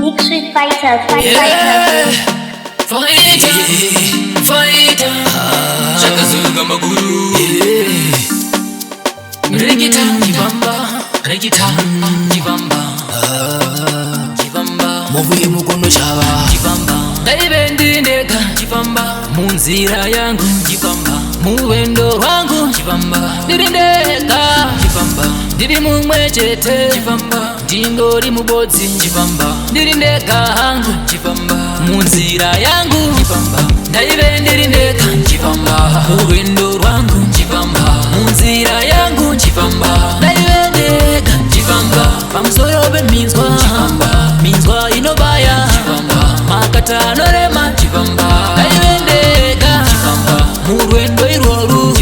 Big Street Fighter, Fighter, Chakazuga Maguru, Regita, Regita, Muvuye mukono shaba Daibendi ndeka munzira yangu muwendo wangu ndirindeka ndiri mumwechete ndingori mubodzi ndirindeka hangu munzira yangu ndaive ndirindeka muwendo rwangu munzira yangu ndaive ndeka pamusoro minzwa inobaya makata anorema ndaive ndeka murwendo irworu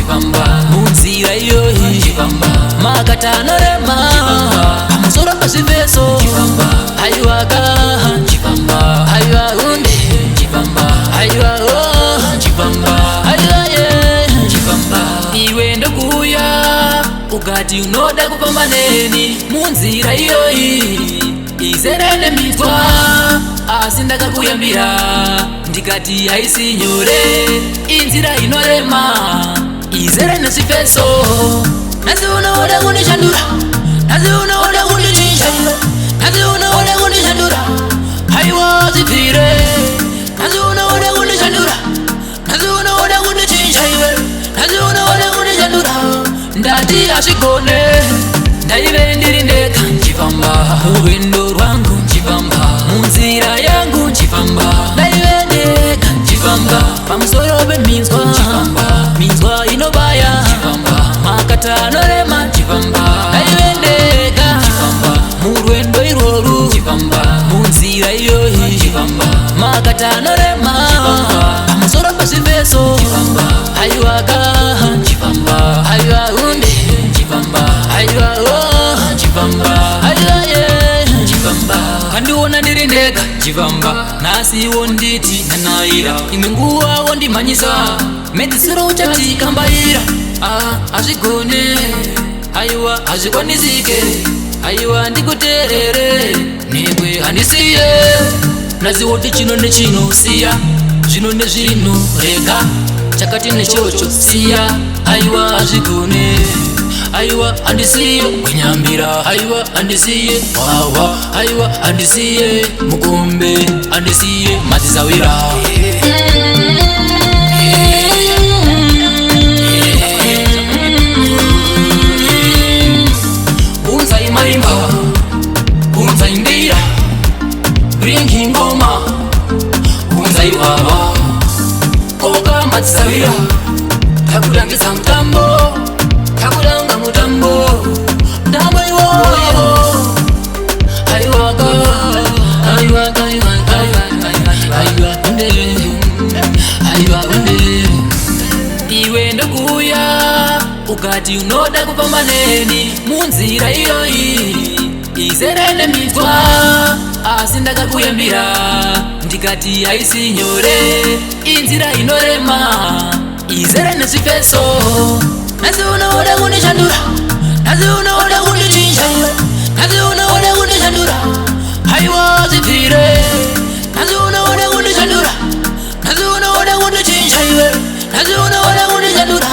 munzira iyoyi makata anorema pamusoro pazviveso aiwaka aiwa unde aiwa iwe ndokuya ukati unoda kufamba neni munzira iyoyi izere nemizwa asi ndakakuyambira ndikati haisi nyore inzira inorema izere nezvifeso nasi unoda kundishandura nasi unoda kundichinja nasi unoda kundishandura haiwa zvibvire nasi unoda kundishandura nasi unoda kundichinja iwe nasi unoda kundishandura ndati hazvigone ndaive ndiri ndeka muwendo rwangu munzira yangu ndaive ndeka pamusoro minzwa inobaya makata anorema ndaive ndeka murwendo irworu munzira iyoyi makata anorema pamusoro pazviveso aiwaka aiwa unde aiwa kandiona ndiri ndega nasiwo nditi nanaira imwe nguva wondimhanyisa medzisiro uchati kambaira hazvigone aiwa hazvikwanisike aiwa ndikuterere nebwe handisiye nasiwoti chino nechino siya zvino nezvino rega chakati nechocho siya aiwa hazvigone aiwa andisiye kunyambira aiwa andisiye wawa aiwa andisiye mukombe andisiye matizawira unzai maimba unzai ndira bringi ngoma unzai wawa koka matizawira takutangisa mutambo takutanga mutambo ndambo iwoyo aiwaka aiwaka aiwa unde iwe ndokuya ukati unoda kufamba neni munzira iyoyi izere nemizwa asi ndakakuyambira ndikati haisi nyore inzira inorema izere nezvifeso nasi unoda kundishandura nasi unoda kundichinja nasi unoda kundishandura haiwa zvibvire nasi unoda kundishandura nasi unoda kundichinja iwe nasi unoda kundishandura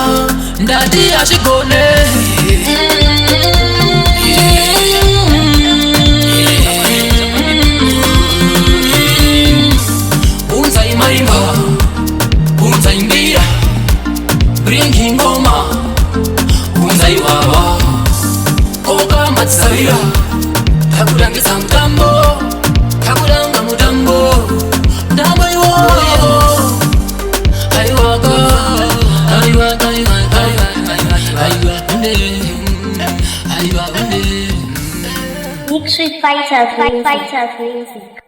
ndati hazvigone unzai maimba unzai mbira bringi ngoma unzai wawa koka matizawira takutangisa mutambo takutanga mutambo ndambo iwoyo aiwaka aiwaka aiwa unde Big Street Fighter, Music.